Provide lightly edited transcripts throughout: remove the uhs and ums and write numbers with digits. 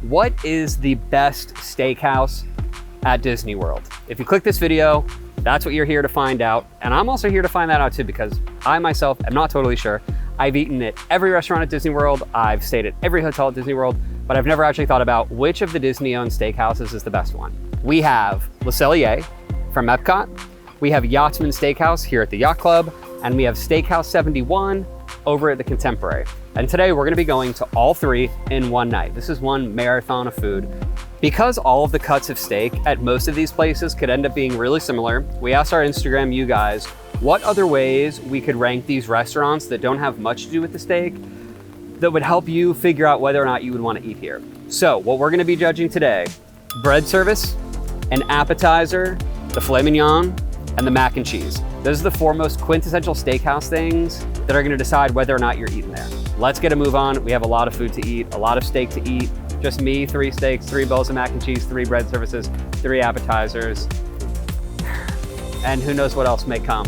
what is the best steakhouse at Disney World? If you click this video, that's what you're here to find out. And I'm also here to find that out too, because I myself am not totally sure. I've eaten at every restaurant at Disney World. I've stayed at every hotel at Disney World, but I've never actually thought about which of the Disney-owned steakhouses is the best one. We have Le Cellier from Epcot. We have Yachtsman Steakhouse here at the Yacht Club, and we have Steakhouse 71 over at the Contemporary. And today we're gonna be going to all three in one night. This is one marathon of food. Because all of the cuts of steak at most of these places could end up being really similar, we asked our Instagram, you guys, what other ways we could rank these restaurants that don't have much to do with the steak that would help you figure out whether or not you would want to eat here. So what we're gonna be judging today, bread service, an appetizer, the filet mignon, and the mac and cheese. Those are the four most quintessential steakhouse things that are gonna decide whether or not you're eating there. Let's get a move on. We have a lot of food to eat, a lot of steak to eat. Just me, 3 steaks, 3 bowls of mac and cheese, 3 bread services, 3 appetizers, and who knows what else may come.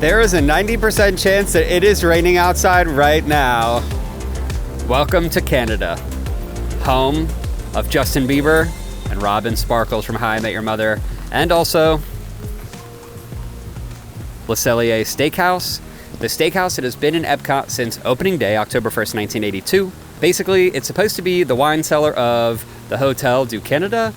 There is a 90% chance that it is raining outside right now. Welcome to Canada, home of Justin Bieber and Robin Sparkles from How I Met Your Mother, and also Le Cellier Steakhouse. The steakhouse that has been in Epcot since opening day, October 1st, 1982. Basically, it's supposed to be the wine cellar of the Hotel du Canada,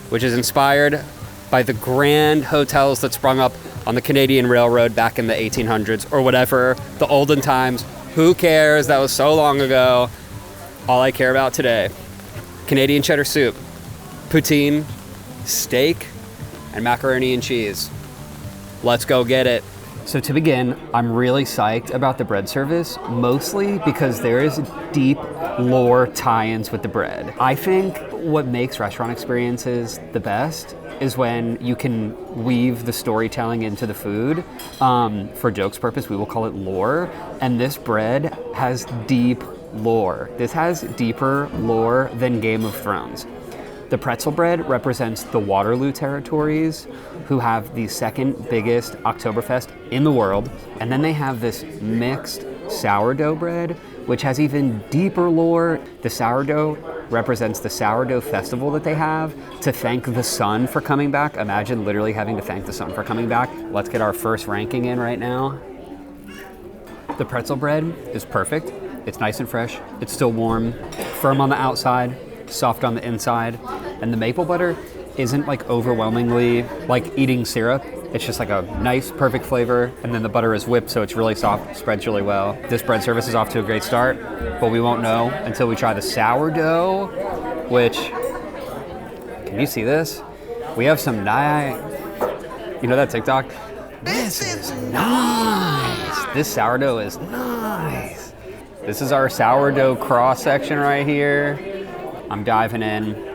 which is inspired by the grand hotels that sprung up on the Canadian Railroad back in the 1800s or whatever, the olden times. Who cares? That was so long ago. All I care about today, Canadian cheddar soup, poutine, steak, and macaroni and cheese. Let's go get it. So to begin, I'm really psyched about the bread service, mostly because there is deep lore tie-ins with the bread. I think what makes restaurant experiences the best is when you can weave the storytelling into the food. For jokes purpose, we will call it lore. And this bread has deep lore. This has deeper lore than Game of Thrones. The pretzel bread represents the Waterloo territories, who have the second biggest Oktoberfest in the world. And then they have this mixed sourdough bread, which has even deeper lore. The sourdough represents the sourdough festival that they have to thank the sun for coming back. Imagine literally having to thank the sun for coming back. Let's get our first ranking in right now. The pretzel bread is perfect. It's nice and fresh. It's still warm, firm on the outside, soft on the inside. And the maple butter isn't like overwhelmingly like eating syrup. It's just like a nice, perfect flavor. And then the butter is whipped, so it's really soft, spreads really well. This bread service is off to a great start, but we won't know until we try the sourdough, which, can you see this? We have some nice, you know that TikTok? This is nice. This sourdough is nice. This is our sourdough cross section right here. I'm diving in.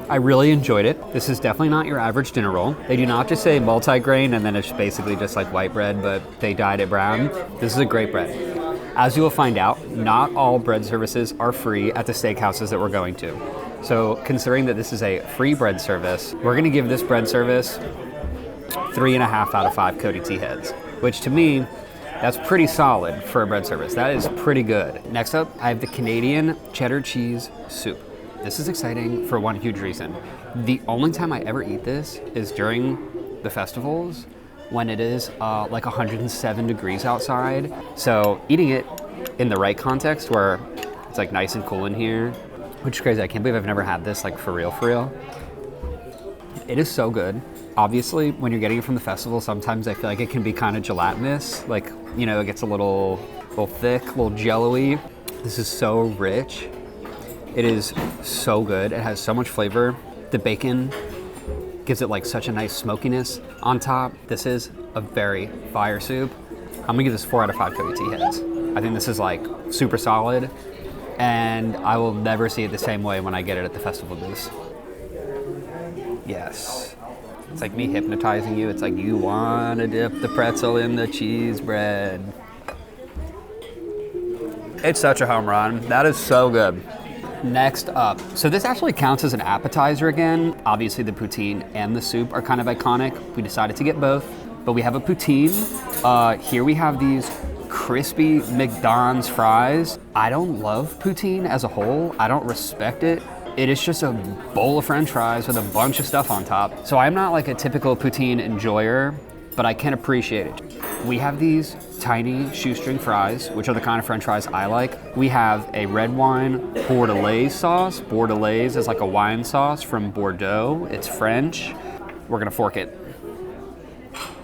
I really enjoyed it. This is definitely not your average dinner roll. They do not just say multi-grain and then it's basically just like white bread, but they dyed it brown. This is a great bread. As you will find out, not all bread services are free at the steakhouses that we're going to. So considering that this is a free bread service, we're gonna give this bread service 3.5 out of 5 Cody T heads, which to me, that's pretty solid for a bread service. That is pretty good. Next up, I have the Canadian cheddar cheese soup. This is exciting for one huge reason. The only time I ever eat this is during the festivals when it is like 107 degrees outside. So eating it in the right context where it's like nice and cool in here, which is crazy. I can't believe I've never had this like for real. It is so good. Obviously, when you're getting it from the festival, sometimes I feel like it can be kind of gelatinous. Like, you know, it gets a little thick, a little jello-y. This is so rich. It is so good. It has so much flavor. The bacon gives it like such a nice smokiness on top. This is a very fire soup. I'm gonna give this 4 out of 5 Cody T heads. I think this is like super solid, and I will never see it the same way when I get it at the festival booth. Yes. It's like me hypnotizing you. It's like, you wanna dip the pretzel in the cheese bread. It's such a home run. That is so good. Next up, so this actually counts as an appetizer again. Obviously the poutine and the soup are kind of iconic. We decided to get both. but we have a poutine. Here we have these crispy McDonald's fries. I don't love poutine as a whole. I don't respect it. It is just a bowl of French fries with a bunch of stuff on top. So I'm not like a typical poutine enjoyer, but I can appreciate it. We have these tiny shoestring fries, which are the kind of French fries I like. We have a red wine Bordelaise sauce. Bordelaise is like a wine sauce from Bordeaux. It's French. We're gonna fork it,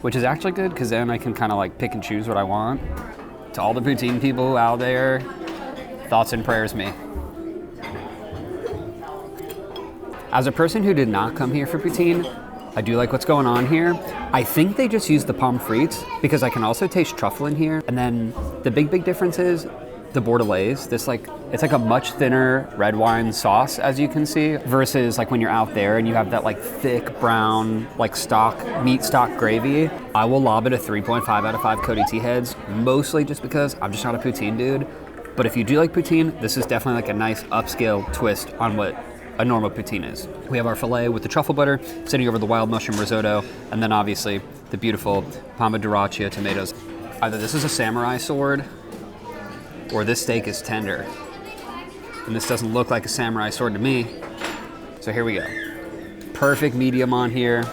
which is actually good because then I can kind of like pick and choose what I want. To all the poutine people out there, thoughts and prayers me. As a person who did not come here for poutine, I do like what's going on here. I think they just use the pommes frites because I can also taste truffle in here. And then the big difference is the Bordelaise. It's like a much thinner red wine sauce, as you can see, versus like when you're out there and you have that like thick brown, like meat stock gravy. I will lob it a 3.5 out of 5 Cody T heads, mostly just because I'm just not a poutine dude. But if you do like poutine, this is definitely like a nice upscale twist on what a normal poutine is. We have our filet with the truffle butter sitting over the wild mushroom risotto, and then obviously the beautiful pomodoro tomatoes. Either this is a samurai sword or this steak is tender. And this doesn't look like a samurai sword to me. So here we go. Perfect medium on here.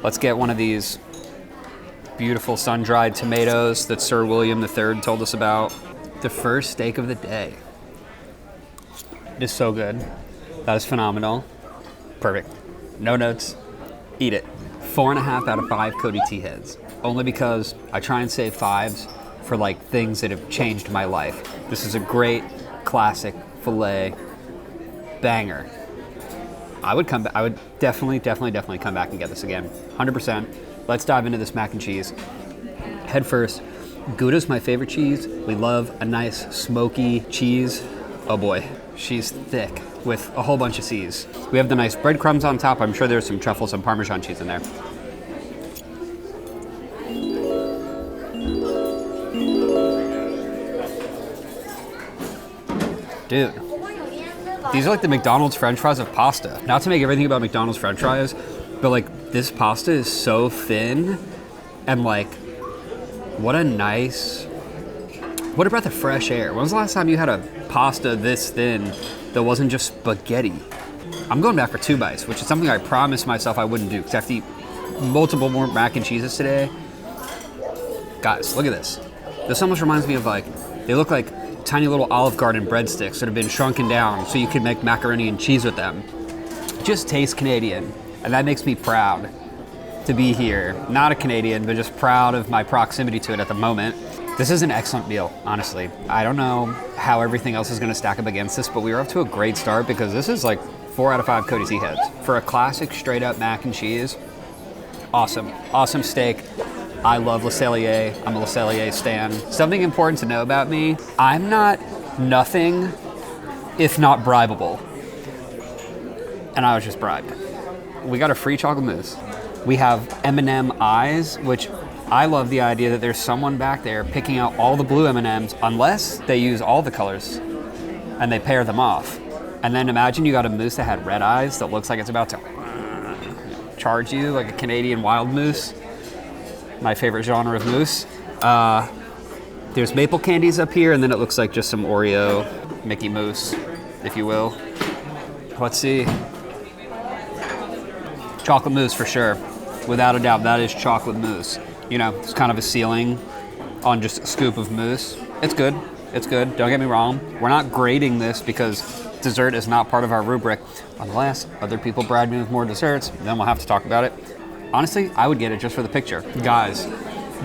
Let's get one of these beautiful sun-dried tomatoes that Sir William III told us about. The first steak of the day. It is so good. That is phenomenal. Perfect. No notes. Eat it. 4.5 out of 5 Cody T heads. Only because I try and save 5s for like things that have changed my life. This is a great classic filet banger. I would definitely come back and get this again. 100%. Let's dive into this mac and cheese. Head first. Gouda's my favorite cheese. We love a nice smoky cheese. Oh boy, she's thick with a whole bunch of C's. We have the nice breadcrumbs on top. I'm sure there's some truffle, some Parmesan cheese in there. Dude, these are like the McDonald's French fries of pasta. Not to make everything about McDonald's French fries, but like this pasta is so thin and like, what a breath of fresh air. When was the last time you had a pasta this thin that wasn't just spaghetti? I'm going back for 2 bites, which is something I promised myself I wouldn't do because I have to eat multiple more mac and cheeses today. Guys, look at this. This almost reminds me of like, they look like tiny little Olive Garden breadsticks that have been shrunken down so you could make macaroni and cheese with them. Just tastes Canadian, and that makes me proud to be here. Not a Canadian, but just proud of my proximity to it at the moment. This is an excellent meal, honestly. I don't know how everything else is gonna stack up against this, but we are off to a great start because this is like 4 out of 5 Cody T heads. For a classic straight up mac and cheese, awesome. Awesome steak. I love Le Cellier. I'm a Le Cellier stan. Something important to know about me, I'm not nothing if not bribable. And I was just bribed. We got a free chocolate mousse. We have M&M eyes, which I love the idea that there's someone back there picking out all the blue M&Ms unless they use all the colors and they pair them off. And then imagine you got a mousse that had red eyes that looks like it's about to charge you like a Canadian wild mousse. My favorite genre of mousse. There's maple candies up here, and then it looks like just some Oreo Mickey Mouse, if you will. Let's see. Chocolate mousse for sure. Without a doubt, that is chocolate mousse. You know, it's kind of a ceiling on just a scoop of mousse. It's good. It's good. Don't get me wrong. We're not grading this because dessert is not part of our rubric. Unless other people bribe me with more desserts, then we'll have to talk about it. Honestly, I would get it just for the picture. Guys,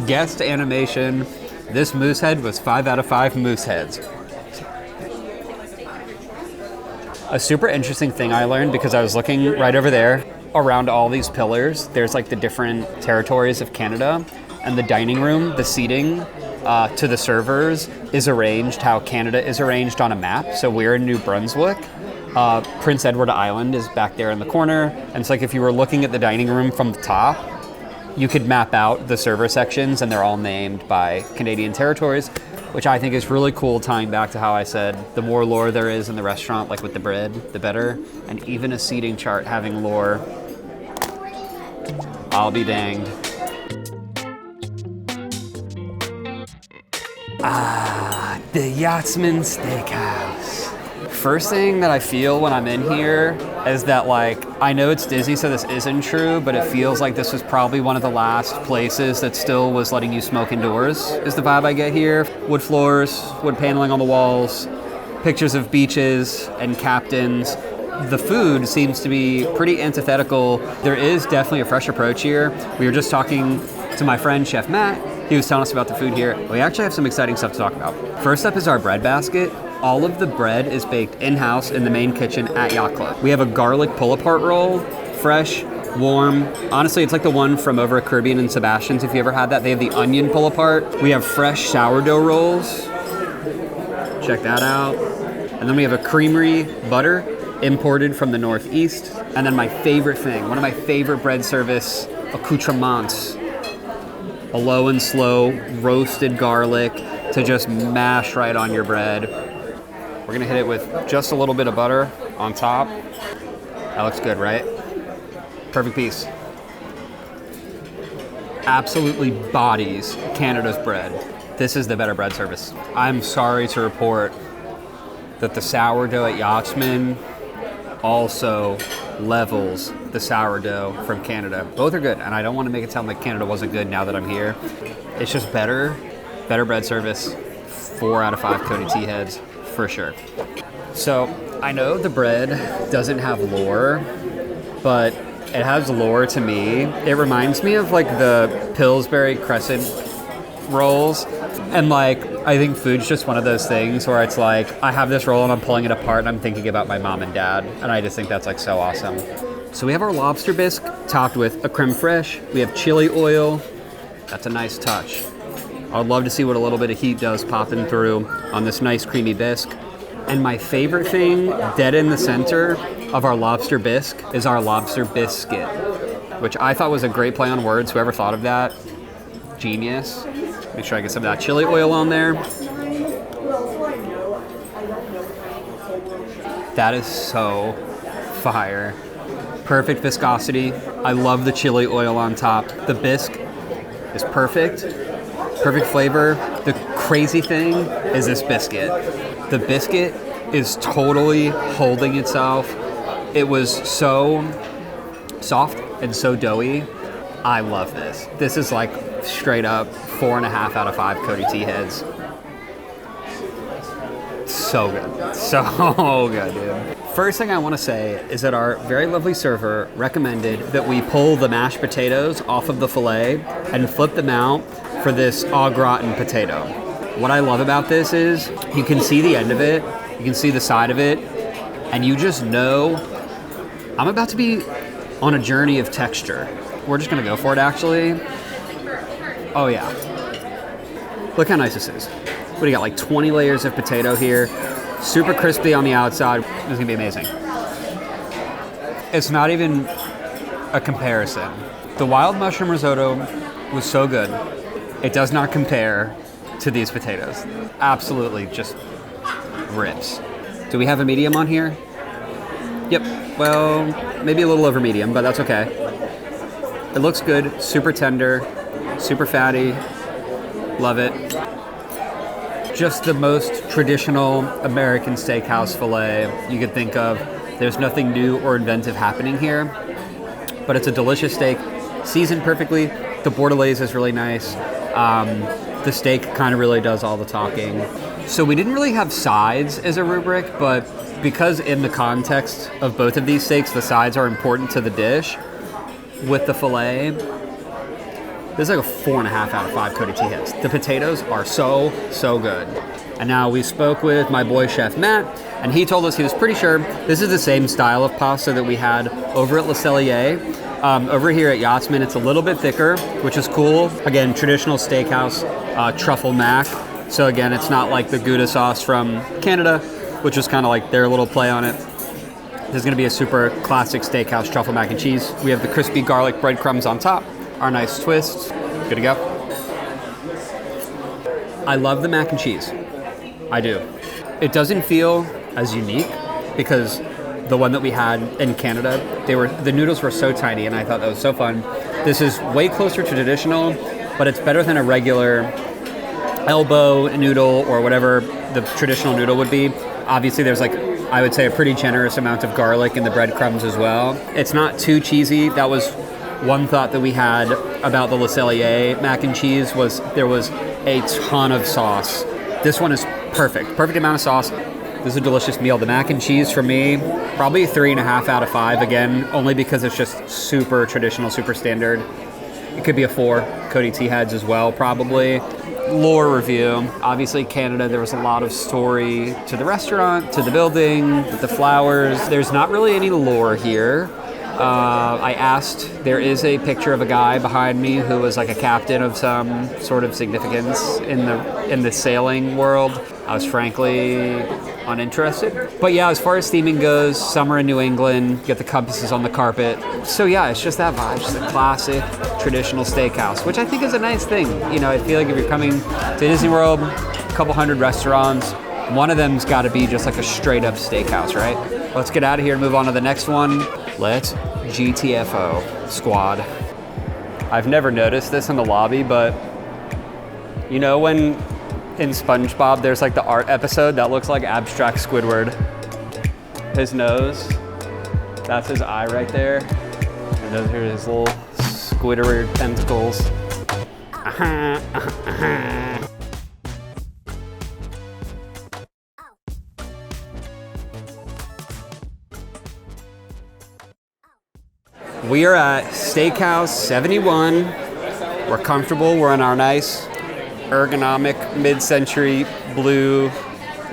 guest animation. This moose head was 5 out of 5 moose heads. A super interesting thing I learned because I was looking right over there around all these pillars. There's like the different territories of Canada, and the dining room, the seating to the servers is arranged how Canada is arranged on a map. So we're in New Brunswick. Prince Edward Island is back there in the corner. And it's like if you were looking at the dining room from the top, you could map out the server sections and they're all named by Canadian territories, which I think is really cool, tying back to how I said the more lore there is in the restaurant, like with the bread, the better. And even a seating chart having lore, I'll be danged. The Yachtsman Steakhouse. First thing that I feel when I'm in here is that, like, I know it's Disney, so this isn't true, but it feels like this was probably one of the last places that still was letting you smoke indoors, is the vibe I get here. Wood floors, wood paneling on the walls, pictures of beaches and captains. The food seems to be pretty antithetical. There is definitely a fresh approach here. We were just talking to my friend, Chef Matt. He was telling us about the food here. We actually have some exciting stuff to talk about. First up is our bread basket. All of the bread is baked in-house in the main kitchen at Yacht Club. We have a garlic pull-apart roll, fresh, warm. Honestly, it's like the one from over at Caribbean and Sebastian's, if you ever had that. They have the onion pull-apart. We have fresh sourdough rolls. Check that out. And then we have a creamery butter, imported from the Northeast. And then my favorite thing, one of my favorite bread service accoutrements, a low and slow roasted garlic to just mash right on your bread. We're gonna hit it with just a little bit of butter on top. That looks good, right? Perfect piece. Absolutely bodies Canada's bread. This is the better bread service. I'm sorry to report that the sourdough at Yachtsman also levels the sourdough from Canada. Both are good, and I don't want to make it sound like Canada wasn't good now that I'm here. It's just better bread service. 4 out of 5 Cody T heads, for sure. So, I know the bread doesn't have lore, but it has lore to me. It reminds me of like the Pillsbury Crescent rolls. And like, I think food's just one of those things where it's like, I have this roll and I'm pulling it apart and I'm thinking about my mom and dad. And I just think that's like so awesome. So we have our lobster bisque topped with a creme fraiche. We have chili oil. That's a nice touch. I would love to see what a little bit of heat does popping through on this nice creamy bisque. And my favorite thing, dead in the center of our lobster bisque, is our lobster biscuit, which I thought was a great play on words. Whoever thought of that, genius. Make sure I get some of that chili oil on there. That is so fire. Perfect viscosity. I love the chili oil on top. The bisque is perfect. Perfect flavor. The crazy thing is this biscuit. The biscuit is totally holding itself. It was so soft and so doughy. I love this. This is like straight up 4.5 out of 5 Cody T heads. So good. So good, dude. First thing I want to say is that our very lovely server recommended that we pull the mashed potatoes off of the filet and flip them out for this au gratin potato. What I love about this is you can see the end of it, you can see the side of it, and you just know I'm about to be on a journey of texture. We're just gonna go for it, actually. Oh yeah. Look how nice this is. What do you got, like 20 layers of potato here, super crispy on the outside. This is gonna be amazing. It's not even a comparison. The wild mushroom risotto was so good. It does not compare to these potatoes. Absolutely just rips. Do we have a medium on here? Yep, well, maybe a little over medium, but that's okay. It looks good, super tender, super fatty, love it. Just the most traditional American steakhouse filet you could think of. There's nothing new or inventive happening here, but it's a delicious steak, seasoned perfectly. The bordelaise is really nice. The steak kind of really does all the talking. So we didn't really have sides as a rubric, but because in the context of both of these steaks, the sides are important to the dish, with the filet, this is like a 4.5 out of 5 Cody T heads. The potatoes are so good. And now we spoke with my boy Chef Matt, and he told us he was pretty sure this is the same style of pasta that we had over at Le Cellier. Over here at Yachtsman, it's a little bit thicker, which is cool. Again, traditional steakhouse truffle mac. So again, it's not like the Gouda sauce from Canada, which is kind of like their little play on it. This is gonna be a super classic steakhouse truffle mac and cheese. We have the crispy garlic breadcrumbs on top, our nice twist. Good to go. I love the mac and cheese. I do. It doesn't feel as unique because the one that we had in Canada, the noodles were so tiny, and I thought that was so fun. This is way closer to traditional, but it's better than a regular elbow noodle or whatever the traditional noodle would be. Obviously, there's like, I would say, a pretty generous amount of garlic in the breadcrumbs as well. It's not too cheesy. That was one thought that we had about the Le Cellier mac and cheese, was there was a ton of sauce. This one is perfect amount of sauce. This is a delicious meal. The mac and cheese for me, probably 3.5 out of 5. Again, only because it's just super traditional, super standard. It could be a 4. Cody T heads as well, probably. Lore review. Obviously, Canada, there was a lot of story to the restaurant, to the building, with the flowers. There's not really any lore here. I asked, there is a picture of a guy behind me who was like a captain of some sort of significance in the sailing world. I was frankly uninterested. But yeah, as far as theming goes, summer in New England, get the compasses on the carpet. So yeah, it's just that vibe, just a classic traditional steakhouse, which I think is a nice thing. You know, I feel like if you're coming to Disney World, a couple hundred restaurants, one of them's got to be just like a straight up steakhouse, right? Let's get out of here and move on to the next one. Let's GTFO, squad. I've never noticed this in the lobby, but you know when in SpongeBob there's like the art episode that looks like abstract Squidward? His nose, that's his eye right there. And those are his little Squidward tentacles. We are at Steakhouse 71. We're comfortable. We're in our nice, ergonomic, mid-century blue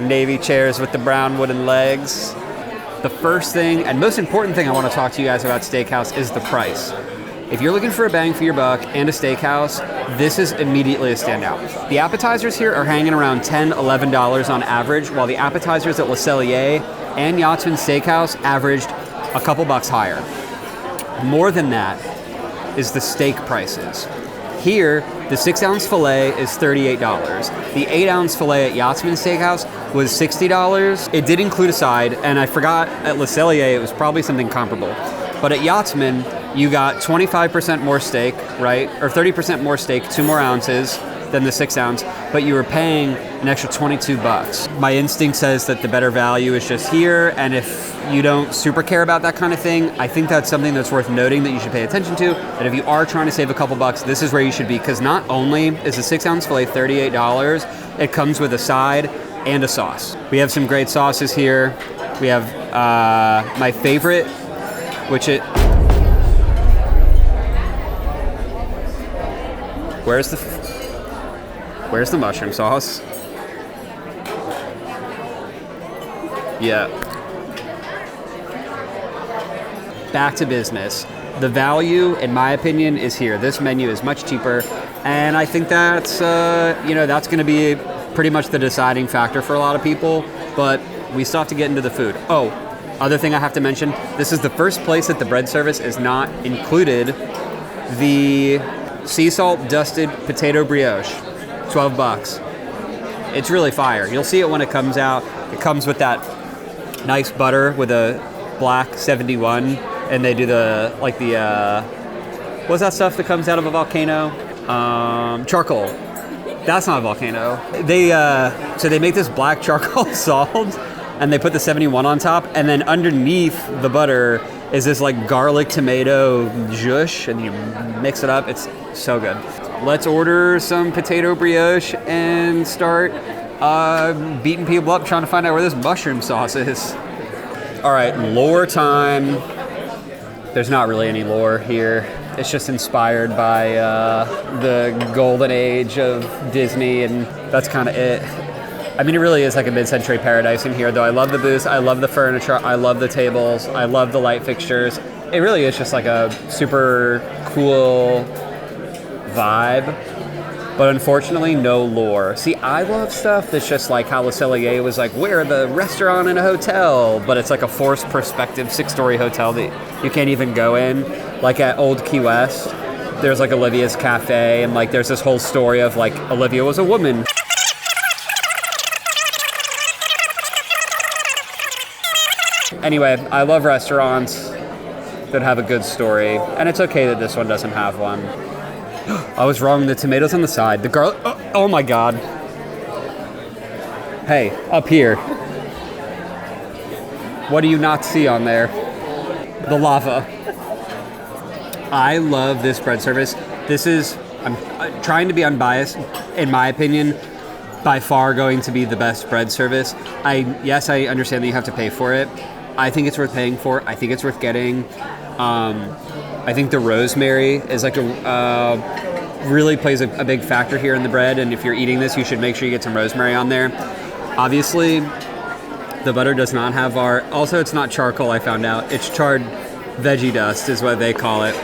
navy chairs with the brown wooden legs. The first thing, and most important thing I want to talk to you guys about Steakhouse is the price. If you're looking for a bang for your buck and a steakhouse, this is immediately a standout. The appetizers here are hanging around $10, $11 on average, while the appetizers at Le Cellier and Yachtsman Steakhouse averaged a couple bucks higher. More than that is the steak prices. Here, the 6-ounce filet is $38. The 8-ounce filet at Yachtsman Steakhouse was $60. It did include a side, and I forgot at Le Cellier it was probably something comparable. But at Yachtsman, you got 25% more steak, right? Or 30% more steak, 2 more ounces than the 6-ounce, but you were paying an extra 22 bucks. My instinct says that the better value is just here, and if you don't super care about that kind of thing, I think that's something that's worth noting that you should pay attention to, that if you are trying to save a couple bucks, this is where you should be, because not only is the 6-ounce filet $38, it comes with a side and a sauce. We have some great sauces here. We have my favorite, which it... Where's the mushroom sauce? Yeah. Back to business. The value, in my opinion, is here. This menu is much cheaper, and I think that's, that's going to be pretty much the deciding factor for a lot of people, but we still have to get into the food. Oh, other thing I have to mention, this is the first place that the bread service is not included the sea salt dusted potato brioche. 12 bucks. It's really fire. You'll see it when it comes out. It comes with that nice butter with a black 71, and they do what's that stuff that comes out of a volcano? Charcoal. That's not a volcano. So they make this black charcoal salt, and they put the 71 on top, and then underneath the butter is this like garlic tomato zhuzh, and you mix it up. It's so good. Let's order some potato brioche and start beating people up trying to find out where this mushroom sauce is. All right, lore time. There's not really any lore here. It's just inspired by the golden age of Disney, and that's kind of it. I mean, it really is like a mid-century paradise in here, though. I love the booths, I love the furniture, I love the tables, I love the light fixtures. It really is just like a super cool vibe, but unfortunately no lore. See, I love stuff that's just like how Le Cellier was like, we're the restaurant in a hotel, but it's like a forced perspective 6-story hotel that you can't even go in. Like at Old Key West, there's like Olivia's Cafe, and like there's this whole story of like Olivia was a woman. Anyway, I love restaurants that have a good story, and it's okay that this one doesn't have one. I was wrong. The tomatoes on the side. The garlic. Oh my God. Hey, up here. What do you not see on there? The lava. I love this bread service. This is, I'm trying to be unbiased, in my opinion, by far going to be the best bread service. Yes, I understand that you have to pay for it. I think it's worth paying for. I think it's worth getting. I think the rosemary is like really plays a big factor here in the bread, and if you're eating this, you should make sure you get some rosemary on there. Obviously, the butter does not have also it's not charcoal, I found out. It's charred veggie dust is what they call it.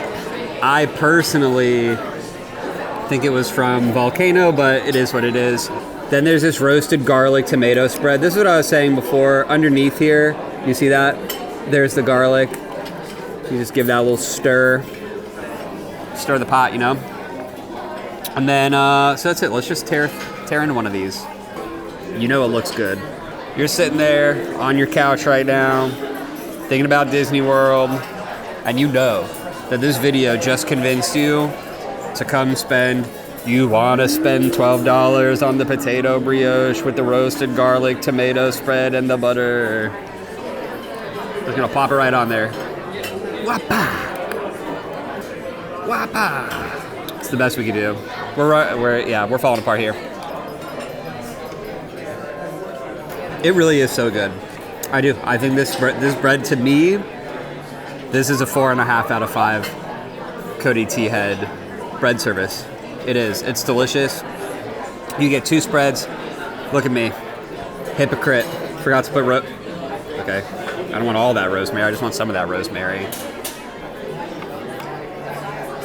I personally think it was from Volcano, but it is what it is. Then there's this roasted garlic tomato spread. This is what I was saying before. Underneath here, you see that? There's the garlic. You just give that a little stir. Stir the pot, you know? And then, so that's it. Let's just tear into one of these. You know it looks good. You're sitting there on your couch right now, thinking about Disney World, and you know that this video just convinced you to come spend. You want to spend $12 on the potato brioche with the roasted garlic tomato spread and the butter. Just gonna plop it right on there. Wapa! Wapa! It's the best we can do. We're falling apart here. It really is so good. I do. I think this bread to me, this is a 4.5 out of 5 Cody T. Head bread service. It is. It's delicious. You get 2 spreads. Look at me. Hypocrite. Forgot to put okay. I don't want all that rosemary. I just want some of that rosemary.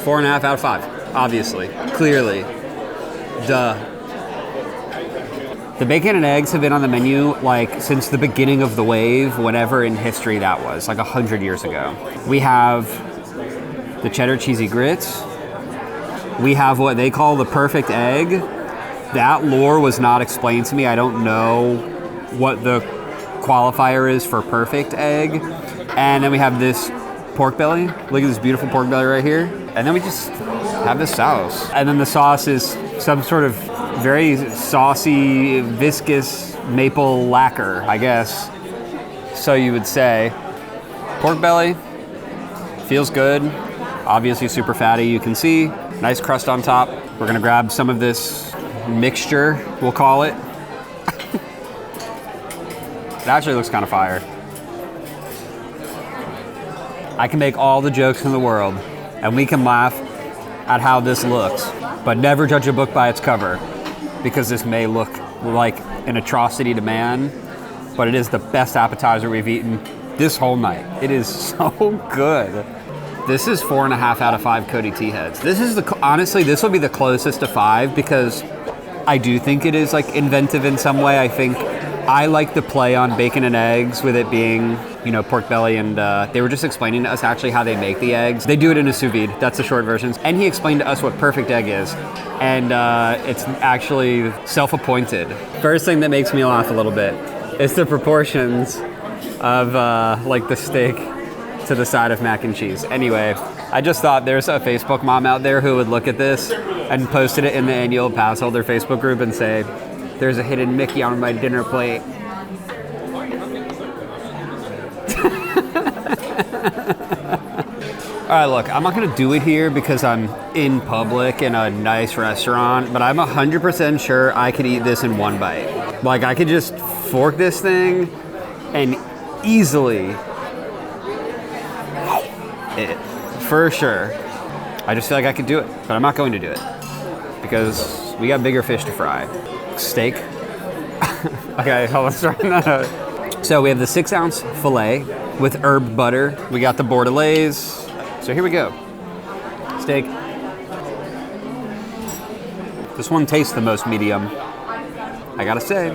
4.5 out of 5. Obviously. Clearly. Duh. The bacon and eggs have been on the menu like since the beginning of the wave, whenever in history that was, like 100 years ago. We have the cheddar cheesy grits. We have what they call the perfect egg. That lore was not explained to me. I don't know what the qualifier is for perfect egg. And then we have this pork belly. Look at this beautiful pork belly right here. And then we just have this sauce. And then the sauce is some sort of very saucy, viscous maple lacquer, I guess. So you would say. Pork belly. Feels good. Obviously super fatty, you can see. Nice crust on top. We're gonna grab some of this mixture, we'll call it. It actually looks kind of fire. I can make all the jokes in the world, and we can laugh at how this looks, but never judge a book by its cover, because this may look like an atrocity to man, but it is the best appetizer we've eaten this whole night. It is so good. This is 4.5 out of 5 Cody T. Heads. This is honestly, this will be the closest to 5 because I do think it is like inventive in some way. I think I like the play on bacon and eggs with it being, you know, pork belly, and they were just explaining to us actually how they make the eggs. They do it in a sous vide. That's the short version. And he explained to us what perfect egg is. And it's actually self-appointed. First thing that makes me laugh a little bit is the proportions of like the steak to the side of mac and cheese. Anyway, I just thought there's a Facebook mom out there who would look at this and posted it in the annual pass holder Facebook group and say, "There's a hidden Mickey on my dinner plate." All right, look, I'm not gonna do it here because I'm in public in a nice restaurant, but I'm 100% sure I could eat this in one bite. Like, I could just fork this thing and easily it, for sure. I just feel like I could do it, but I'm not going to do it because we got bigger fish to fry. Steak. Okay, let's start. So we have the 6-ounce filet with herb butter. We got the bordelaise. So here we go. Steak. This one tastes the most medium. I gotta say,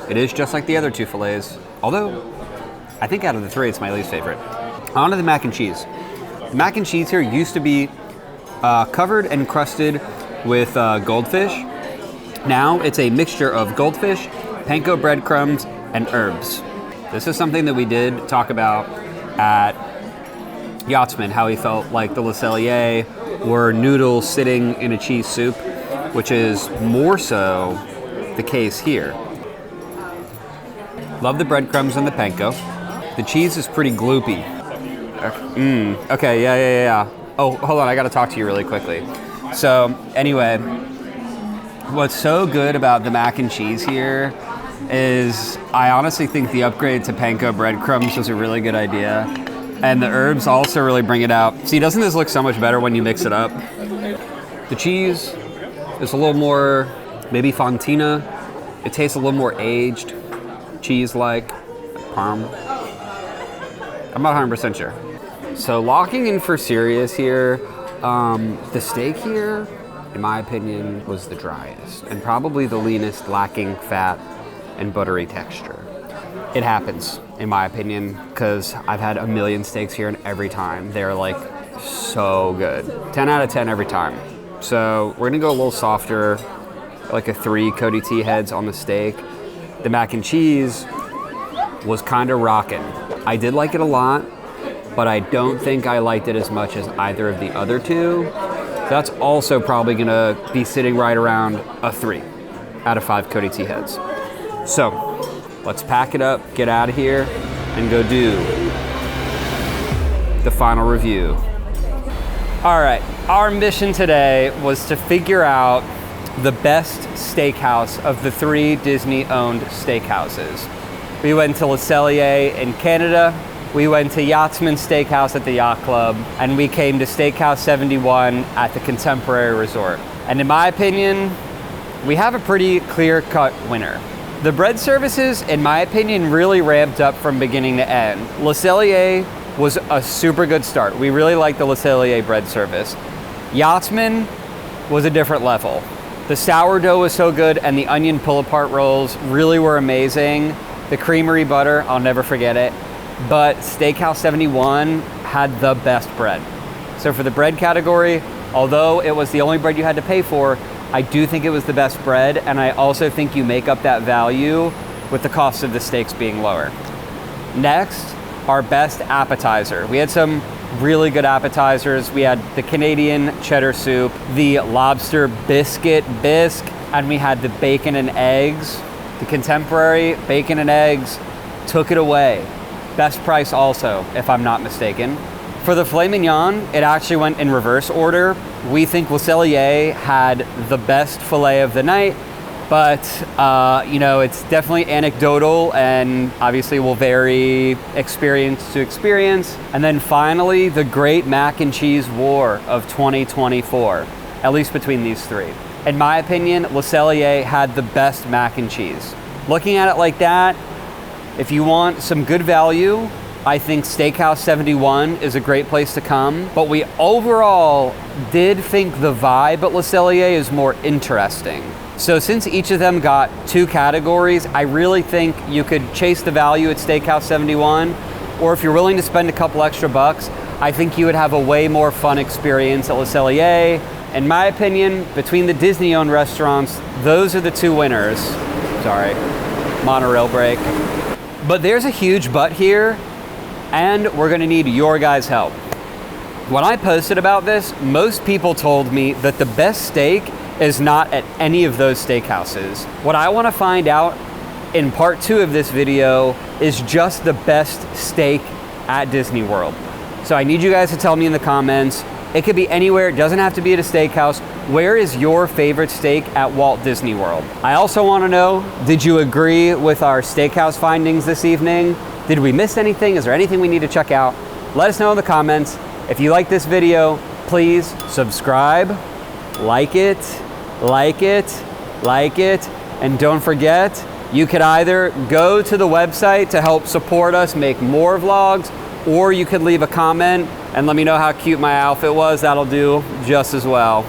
it is just like the other 2 fillets. Although, I think out of the 3, it's my least favorite. On to the mac and cheese. The mac and cheese here used to be covered and crusted with goldfish. Now it's a mixture of goldfish, panko breadcrumbs, and herbs. This is something that we did talk about at Yachtsman, how he felt like the Le Cellier were noodles sitting in a cheese soup, which is more so the case here. Love the breadcrumbs and the panko. The cheese is pretty gloopy. Okay, yeah. Oh, hold on, I gotta talk to you really quickly. So, anyway, what's so good about the mac and cheese here is I honestly think the upgrade to panko breadcrumbs was a really good idea. And the herbs also really bring it out. See, doesn't this look so much better when you mix it up? The cheese is a little more, maybe fontina. It tastes a little more aged, cheese-like, parm. I'm not 100% sure. So locking in for serious here, the steak here, in my opinion, was the driest and probably the leanest, lacking fat and buttery texture. It happens, in my opinion, because I've had a million steaks here and every time they're like so good. 10 out of 10 every time. So we're gonna go a little softer, like a 3 Cody T heads on the steak. The mac and cheese was kind of rocking. I did like it a lot, but I don't think I liked it as much as either of the other two. That's also probably gonna be sitting right around a 3 out of 5 Cody T heads. So let's pack it up, get out of here, and go do the final review. All right, our mission today was to figure out the best steakhouse of the 3 Disney-owned steakhouses. We went to Le Cellier in Canada, we went to Yachtsman Steakhouse at the Yacht Club, and we came to Steakhouse 71 at the Contemporary Resort. And in my opinion, we have a pretty clear-cut winner. The bread services, in my opinion, really ramped up from beginning to end. Le Cellier was a super good start. We really liked the Le Cellier bread service. Yachtsman was a different level. The sourdough was so good, and the onion pull-apart rolls really were amazing. The creamery butter, I'll never forget it. But Steakhouse 71 had the best bread. So for the bread category, although it was the only bread you had to pay for, I do think it was the best bread, and I also think you make up that value with the cost of the steaks being lower. Next, our best appetizer. We had some really good appetizers. We had the Canadian cheddar soup, the lobster biscuit bisque, and we had the bacon and eggs. The Contemporary bacon and eggs took it away. Best price also, if I'm not mistaken. For the filet mignon, it actually went in reverse order. We think Le Cellier had the best filet of the night, but it's definitely anecdotal and obviously will vary experience to experience. And then finally, the great mac and cheese war of 2024, at least between these 3. In my opinion, Le Cellier had the best mac and cheese. Looking at it like that, if you want some good value, I think Steakhouse 71 is a great place to come, but we overall did think the vibe at Le Cellier is more interesting. So since each of them got 2 categories, I really think you could chase the value at Steakhouse 71, or if you're willing to spend a couple extra bucks, I think you would have a way more fun experience at Le Cellier. In my opinion, between the Disney-owned restaurants, those are the 2 winners. Sorry, monorail break. But there's a huge but here, and we're gonna need your guys' help. When I posted about this, most people told me that the best steak is not at any of those steakhouses. What I wanna find out in part 2 of this video is just the best steak at Disney World. So I need you guys to tell me in the comments. It could be anywhere, it doesn't have to be at a steakhouse. Where is your favorite steak at Walt Disney World? I also wanna know, did you agree with our steakhouse findings this evening? Did we miss anything? Is there anything we need to check out? Let us know in the comments. If you like this video, please subscribe, like it, and don't forget, you could either go to the website to help support us make more vlogs, or you could leave a comment and let me know how cute my outfit was. That'll do just as well.